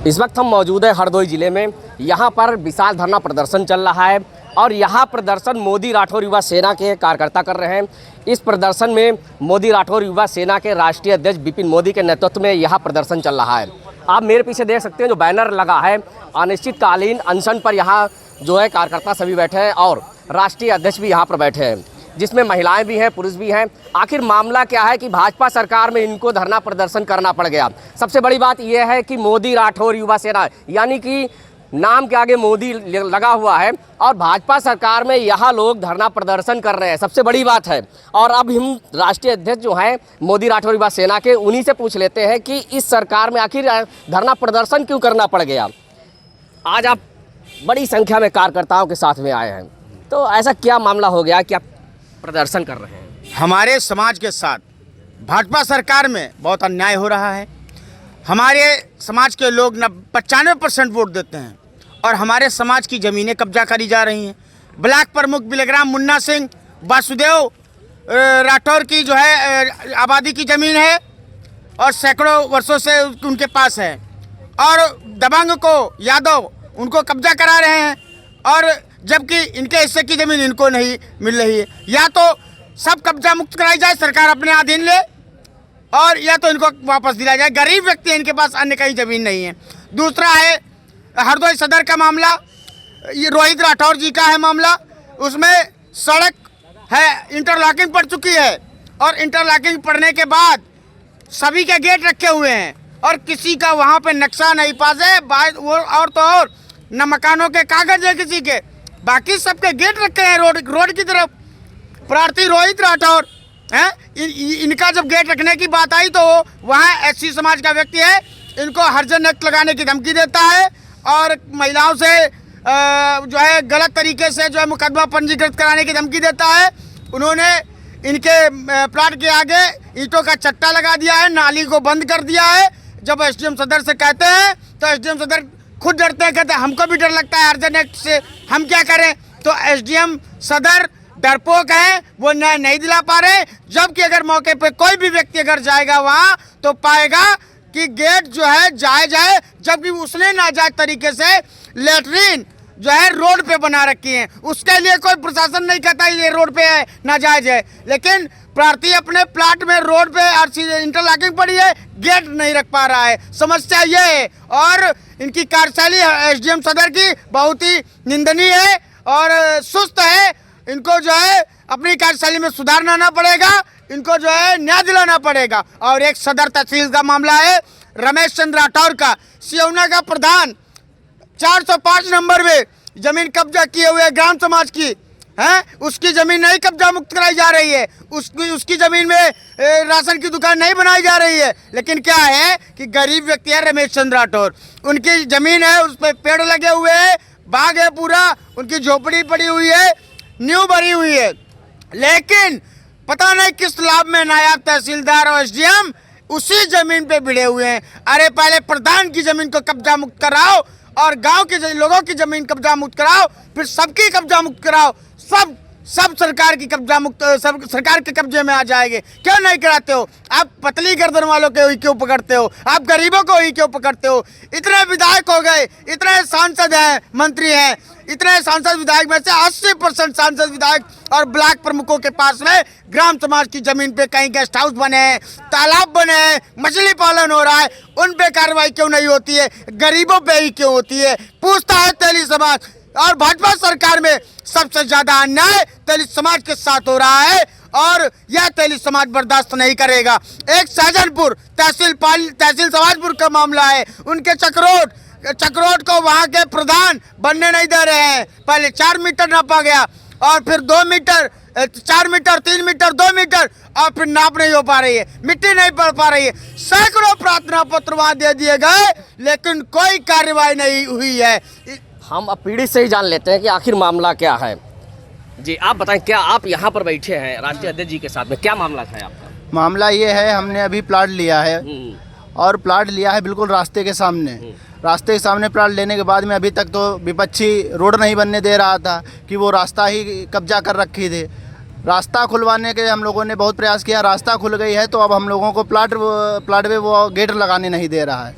इस वक्त हम मौजूद है हरदोई ज़िले में। यहाँ पर विशाल धरना प्रदर्शन चल रहा है और यहाँ प्रदर्शन मोदी राठौर युवा सेना के कार्यकर्ता कर रहे हैं। इस प्रदर्शन में मोदी राठौर युवा सेना के राष्ट्रीय अध्यक्ष विपिन मोदी के नेतृत्व में यहाँ प्रदर्शन चल रहा है। आप मेरे पीछे देख सकते हैं जो बैनर लगा है, अनिश्चितकालीन अनशन पर यहाँ जो है कार्यकर्ता सभी बैठे हैं और राष्ट्रीय अध्यक्ष भी यहाँ पर बैठे हैं, जिसमें महिलाएं भी हैं, पुरुष भी हैं। आखिर मामला क्या है कि भाजपा सरकार में इनको धरना प्रदर्शन करना पड़ गया। सबसे बड़ी बात यह है कि मोदी राठौर युवा सेना यानी कि नाम के आगे मोदी लगा हुआ है और भाजपा सरकार में यहाँ लोग धरना प्रदर्शन कर रहे हैं, सबसे बड़ी बात है। और अब हम राष्ट्रीय अध्यक्ष जो हैं मोदी राठौर युवा सेना के, उन्हीं से पूछ लेते हैं कि इस सरकार में आखिर धरना प्रदर्शन क्यों करना पड़ गया। आज आप बड़ी संख्या में कार्यकर्ताओं के साथ में आए हैं, तो ऐसा क्या मामला हो गया कि आप प्रदर्शन कर रहे हैं? हमारे समाज के साथ भाजपा सरकार में बहुत अन्याय हो रहा है। हमारे समाज के लोग 95% वोट देते हैं और हमारे समाज की ज़मीनें कब्जा करी जा रही हैं। ब्लॉक प्रमुख बिलग्राम मुन्ना सिंह वासुदेव राठौर की जो है आबादी की ज़मीन है और सैकड़ों वर्षों से उनके पास है, और दबंग को यादव उनको कब्जा करा रहे हैं, और जबकि इनके हिस्से की ज़मीन इनको नहीं मिल रही है। या तो सब कब्जा मुक्त कराई जाए, सरकार अपने अधीन ले, और या तो इनको वापस दिलाया जाए। गरीब व्यक्ति है, इनके पास अन्य कहीं ज़मीन नहीं है। दूसरा है हरदोई सदर का मामला, ये रोहित राठौर जी का है मामला। उसमें सड़क है, इंटरलॉकिंग पड़ चुकी है, और इंटरलॉकिंग पड़ने के बाद सभी के गेट रखे हुए हैं और किसी का वहाँ पे नक्शा नहीं पास है। और तो और न मकानों के कागज है किसी के, बाकी सबके गेट रखे हैं रोड की तरफ। प्रार्थी रोहित राठौर हैं, इनका जब गेट रखने की बात आई तो वहाँ एससी समाज का व्यक्ति है, इनको हर्जन एक्ट लगाने की धमकी देता है और महिलाओं से जो है गलत तरीके से जो है मुकदमा पंजीकृत कराने की धमकी देता है। उन्होंने इनके प्लाट के आगे ईंटों का चट्टा लगा दिया है, नाली को बंद कर दिया है। जब एसडीएम सदर से कहते हैं तो एसडीएम सदर खुद डरते हैं, कहते हैं हमको भी डर लगता है हर्जन एक्ट से, हम क्या करें। तो एसडीएम सदर डरपोक है, वो न्याय नहीं दिला पा रहे। जबकि अगर मौके पे कोई भी व्यक्ति अगर जाएगा वहाँ तो पाएगा कि गेट जो है जायज है, जबकि उसने नाजायज तरीके से लेटरिन जो है रोड पे बना रखी है। उसके लिए कोई प्रशासन नहीं कहता ये रोड पे है, नाजायज है, लेकिन प्रार्थी अपने प्लाट में रोड पे इंटरलॉकिंग पड़ी है, गेट नहीं रख पा रहा है। समस्या ये है, और इनकी कार्यशैली एसडीएम सदर की बहुत ही निंदनीय है और सुस्त है। इनको जो है अपनी कार्यशैली में सुधारना पड़ेगा, इनको जो है न्याय दिलाना पड़ेगा। और एक सदर तहसील का मामला है रमेश चंद्र राठौर का, सियौना का प्रधान, 405 नंबर में जमीन कब्जा किए हुए ग्राम समाज की है, उसकी जमीन नहीं कब्जा मुक्त कराई जा रही है। उसकी जमीन में राशन की दुकान नहीं बनाई जा रही है। लेकिन क्या है कि गरीब व्यक्ति है रमेश चंद्र राठौर, उनकी जमीन है, उस पर पेड़ लगे हुए हैं, बाग है पूरा, उनकी झोपड़ी पड़ी हुई है, न्यू भरी हुई है, लेकिन पता नहीं किस लाभ में नायब तहसीलदार और एसडीएम उसी जमीन पे भिड़े हुए हैं। अरे पहले प्रधान की जमीन को कब्जा मुक्त कराओ और गांव के लोगों की जमीन कब्जा मुक्त कराओ, फिर सबकी कब्जा मुक्त कराओ। सब सरकार की कब्जा मुक्त, सब सरकार के कब्जे में आ जाएंगे। क्यों नहीं कराते हो? आप पतली गर्दन वालों को ही क्यों पकड़ते हो? आप गरीबों को ही क्यों पकड़ते हो? इतने विधायक हो गए, इतने सांसद हैं, मंत्री हैं, इतने सांसद विधायक में से 80% सांसद विधायक और ब्लॉक प्रमुखों के पास में ग्राम समाज की जमीन पे कहीं गेस्ट हाउस बने हैं, तालाब बने हैं, मछली पालन हो रहा है, उन पे कार्रवाई क्यों नहीं होती है? गरीबों पे ही क्यों होती है? पूछता है तेली समाज। और भाजपा सरकार में सबसे ज्यादा अन्याय तेली समाज के साथ हो रहा है और यह तेली समाज बर्दाश्त नहीं करेगा। एक सहजनपुर तहसील समाजपुर का मामला है, उनके चक्रोट को वहाँ के प्रधान बनने नहीं दे रहे हैं। पहले 4 मीटर नापा गया और फिर 2 मीटर, 4 मीटर, 3 मीटर, 2 मीटर, और फिर नाप नहीं हो पा रही है, मिट्टी नहीं पड़ पा रही है। सैकड़ों प्रार्थना पत्र वहाँ दे दिए गए, लेकिन कोई कार्रवाई नहीं हुई है। हम अब पीड़ित से ही जान लेते हैं कि आखिर मामला क्या है। जी आप बताएं, क्या आप यहाँ पर बैठे हैं राष्ट्रीय अध्यक्ष जी के साथ में, क्या मामला था आपका? मामला ये है, हमने अभी प्लाट लिया है और प्लाट लिया है बिल्कुल रास्ते के सामने प्लाट लेने के बाद में अभी तक तो विपक्षी रोड नहीं बनने दे रहा था कि वो रास्ता ही कब्जा कर रखी थी। रास्ता खुलवाने के हम लोगों ने बहुत प्रयास किया, रास्ता खुल गई है तो अब हम लोगों को प्लाट पे वो गेट लगाने नहीं दे रहा है।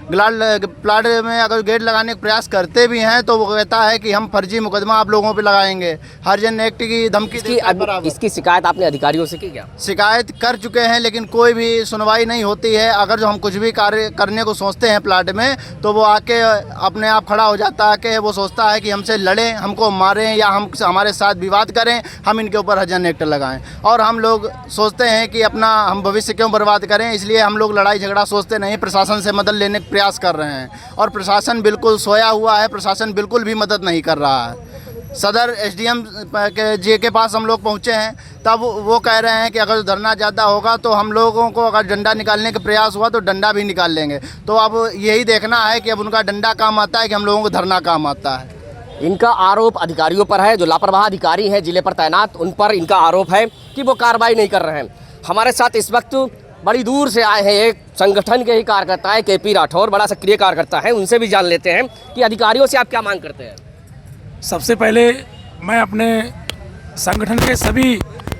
प्लाट में अगर गेट लगाने का प्रयास करते भी हैं तो वो कहता है कि हम फर्जी मुकदमा आप लोगों पे लगाएंगे, हरिजन एक्ट की धमकी देता है बराबर। इसकी शिकायत आपने अधिकारियों से की क्या? शिकायत कर चुके हैं लेकिन कोई भी सुनवाई नहीं होती है। अगर जो हम कुछ भी कार्य करने को सोचते हैं प्लाट में तो वो आके अपने आप खड़ा हो जाता है कि वो सोचता है कि हमसे लड़ें, हमको मारें या हम हमारे साथ विवाद करें, हम इनके ऊपर हरिजन एक्ट लगाएं। और हम लोग सोचते हैं कि अपना हम भविष्य क्यों बर्बाद करें, इसलिए हम लोग लड़ाई झगड़ा सोचते नहीं, प्रशासन से मदद लेने का प्रयास कर रहे हैं। और प्रशासन बिल्कुल सोया हुआ है, प्रशासन बिल्कुल भी मदद नहीं कर रहा है। सदर एसडीएम के पास हम लोग पहुंचे हैं, तब वो कह रहे हैं कि अगर धरना ज़्यादा होगा तो हम लोगों को अगर डंडा निकालने का प्रयास हुआ तो डंडा भी निकाल लेंगे। तो अब यही देखना है कि अब उनका डंडा काम आता है कि हम लोगों को धरना काम आता है। इनका आरोप अधिकारियों पर है, जो लापरवाह अधिकारी हैं जिले पर तैनात, उन पर इनका आरोप है कि वो कार्रवाई नहीं कर रहे हैं। हमारे साथ इस वक्त बड़ी दूर से आए हैं एक संगठन के ही कार्यकर्ता है, केपी राठौर, बड़ा सक्रिय कार्यकर्ता है, उनसे भी जान लेते हैं कि अधिकारियों से आप क्या मांग करते हैं। सबसे पहले मैं अपने संगठन के सभी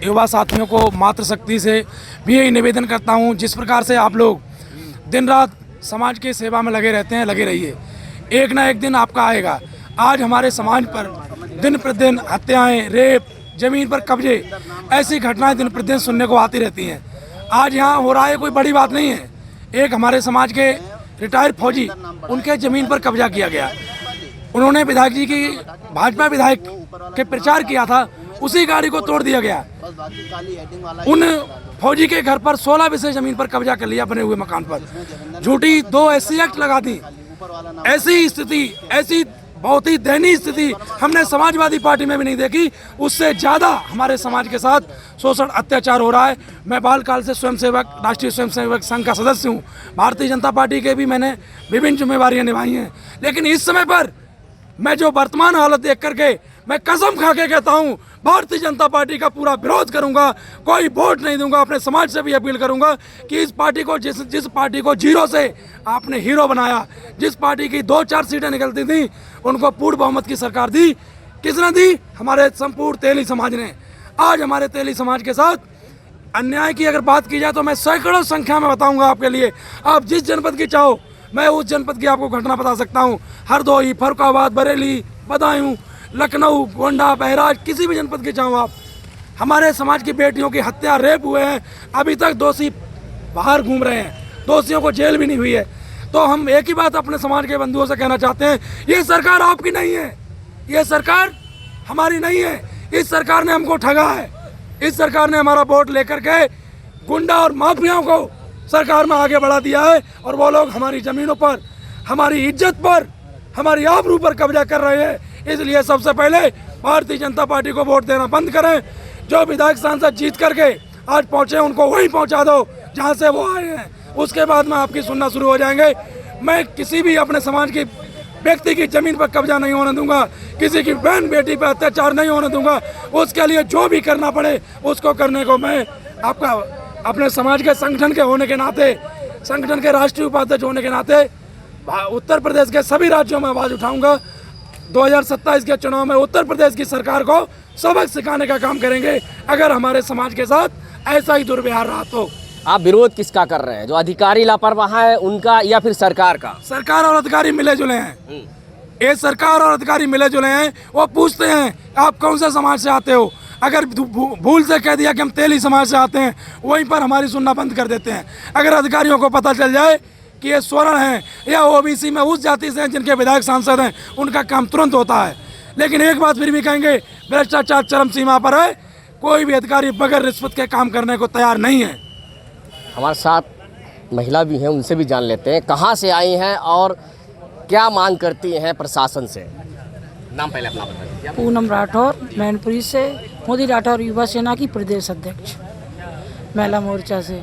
युवा साथियों को मातृशक्ति से भी यही निवेदन करता हूं, जिस प्रकार से आप लोग दिन रात समाज की सेवा में लगे रहते हैं, लगे रहिए, एक ना एक दिन आपका आएगा। आज हमारे समाज पर दिन प्रतिदिन हत्याएं, रेप, जमीन पर कब्जे, ऐसी घटनाएं दिन प्रतिदिन सुनने को आती रहती हैं। आज यहाँ हो रहा है कोई बड़ी बात नहीं है। एक हमारे समाज के रिटायर्ड फौजी, उनके ज़मीन पर कब्जा किया गया। उन्होंने विधायक जी की, भाजपा विधायक के प्रचार किया था, उसी गाड़ी को तोड़ दिया गया। उन फौजी के घर पर 16 विशेष ज़मीन पर कब्जा कर लिया, बने हुए मकान पर झूठी 2 SC एक्ट लगा दी। ऐसी स्थिति, ऐसी बहुत ही दयनीय स्थिति हमने समाजवादी पार्टी में भी नहीं देखी। उससे ज़्यादा हमारे समाज के साथ शोषण, अत्याचार हो रहा है। मैं बालकाल से स्वयंसेवक, राष्ट्रीय स्वयंसेवक संघ का सदस्य हूँ। भारतीय जनता पार्टी के भी मैंने विभिन्न जिम्मेवारियाँ निभाई हैं, लेकिन इस समय पर मैं जो वर्तमान हालत देख करके मैं कसम खा के कहता हूँ, भारतीय जनता पार्टी का पूरा विरोध करूंगा, कोई वोट नहीं दूंगा। अपने समाज से भी अपील करूंगा कि इस पार्टी को, जिस पार्टी को जीरो से आपने हीरो बनाया, जिस पार्टी की 2-4 सीटें निकलती थी, उनको पूर्ण बहुमत की सरकार दी। किसने दी? हमारे संपूर्ण तेली समाज ने। आज हमारे तेली समाज के साथ अन्याय की अगर बात की जाए तो मैं सैकड़ों संख्या में बताऊंगा आपके लिए। आप जिस जनपद की चाहो, मैं उस जनपद की आपको घटना बता सकता हूँ। हरदोई, फरुखाबाद, बरेली, बदायूं, लखनऊ, गोंडा, बहराज, किसी भी जनपद के चाहो आप, हमारे समाज की बेटियों की हत्या, रेप हुए हैं। अभी तक दोषी बाहर घूम रहे हैं, दोषियों को जेल भी नहीं हुई है। तो हम एक ही बात अपने समाज के बंधुओं से कहना चाहते हैं, ये सरकार आपकी नहीं है, ये सरकार हमारी नहीं है। इस सरकार ने हमको ठगा है। इस सरकार ने हमारा वोट लेकर के गुंडा और माफियाओं को सरकार में आगे बढ़ा दिया है, और वो लोग हमारी ज़मीनों पर, हमारी इज्जत पर, हमारी आबरू पर कब्जा कर रहे हैं। इसलिए सबसे पहले भारतीय जनता पार्टी को वोट देना बंद करें। जो विधायक सांसद जीत करके आज पहुँचे, उनको वहीं पहुँचा दो जहाँ से वो आए हैं। उसके बाद में आपकी सुनना शुरू हो जाएंगे। मैं किसी भी अपने समाज की व्यक्ति की ज़मीन पर कब्जा नहीं होने दूंगा, किसी की बहन बेटी पर अत्याचार नहीं होने दूंगा। उसके लिए जो भी करना पड़े उसको करने को मैं आपका अपने समाज के संगठन के होने के नाते, संगठन के राष्ट्रीय उपाध्यक्ष होने के नाते उत्तर प्रदेश के सभी राज्यों में आवाज़ उठाऊंगा। 2027 के चुनाव में उत्तर प्रदेश की सरकार को सबक सिखाने का काम करेंगे अगर हमारे समाज के साथ ऐसा ही दुर्व्यवहार रहा तो। आप विरोध किसका कर रहे हैं? जो अधिकारी लापरवाह है उनका, या फिर सरकार का? सरकार और अधिकारी मिले जुले हैं। ये सरकार और अधिकारी मिले जुले हैं। वो पूछते हैं आप कौन से समाज से आते हो। अगर भूल से कह दिया कि हम तेली समाज से आते हैं, वहीं पर हमारी सुनना बंद कर देते हैं। अगर अधिकारियों को पता चल जाए कि ये स्वर्ण हैं या ओबीसी में उस जाति से हैं जिनके विधायक सांसद हैं, उनका काम तुरंत होता है। लेकिन एक बात फिर भी कहेंगे, भ्रष्टाचार चरम सीमा पर है। कोई भी अधिकारी बगैर रिश्वत के काम करने को तैयार नहीं है। हमारे साथ महिला भी हैं, उनसे भी जान लेते हैं कहाँ से आई हैं और क्या मांग करती हैं प्रशासन से। नाम पहले अपना बता दीजिए। पूनम राठौर, मैनपुरी से, मोदी राठौर युवा सेना की प्रदेश अध्यक्ष, महिला मोर्चा से।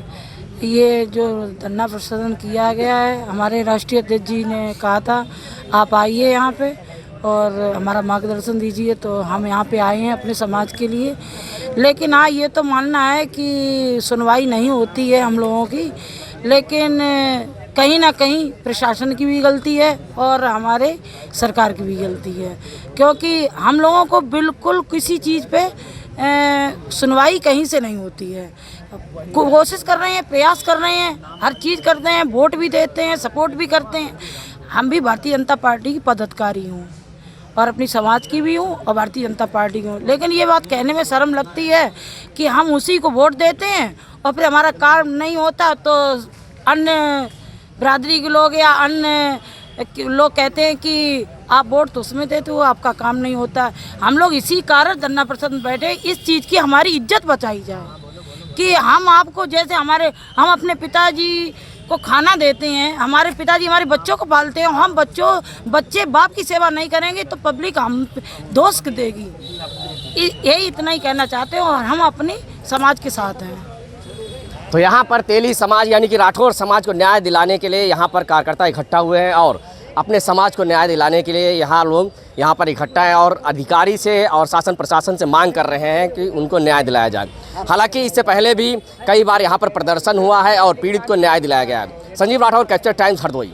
ये जो धरना प्रदर्शन किया गया है, हमारे राष्ट्रीय अध्यक्ष जी ने कहा था आप आइए यहाँ पे और हमारा मार्गदर्शन दीजिए, तो हम यहाँ पे आए हैं अपने समाज के लिए। लेकिन हाँ, ये तो मानना है कि सुनवाई नहीं होती है हम लोगों की, लेकिन कहीं ना कहीं प्रशासन की भी गलती है और हमारे सरकार की भी गलती है, क्योंकि हम लोगों को बिल्कुल किसी चीज़ पे सुनवाई कहीं से नहीं होती है। कोशिश कर रहे हैं, प्रयास कर रहे हैं, हर चीज़ करते हैं, वोट भी देते हैं, सपोर्ट भी करते हैं। हम भी भारतीय जनता पार्टी की पदाधिकारी हूँ और अपनी समाज की भी हूँ और भारतीय जनता पार्टी की हूँ, लेकिन ये बात कहने में शर्म लगती है कि हम उसी को वोट देते हैं और फिर हमारा काम नहीं होता तो अन्य बिरादरी के लोग या अन्य लोग कहते हैं कि आप वोट तो उसमें देते हो, आपका काम नहीं होता। हम लोग इसी कारण धरना प्रदर्शन में बैठे, इस चीज़ की हमारी इज्जत बचाई जाए कि हम आपको जैसे हम अपने पिताजी को खाना देते हैं, हमारे पिताजी हमारे बच्चों को पालते हैं, हम बच्चे बाप की सेवा नहीं करेंगे तो पब्लिक हम दोष देगी। यही इतना ही कहना चाहते हैं और हम अपने समाज के साथ हैं। तो यहाँ पर तेली समाज यानी कि राठौर समाज को न्याय दिलाने के लिए यहाँ पर कार्यकर्ता इकट्ठा हुए हैं और अपने समाज को न्याय दिलाने के लिए लोग यहाँ पर इकट्ठा हैं और अधिकारी से और शासन प्रशासन से मांग कर रहे हैं कि उनको न्याय दिलाया जाए। हालांकि इससे पहले भी कई बार यहाँ पर प्रदर्शन हुआ है और पीड़ित को न्याय दिलाया गया है। Sanjeev Rathore, capture times, Hardoi.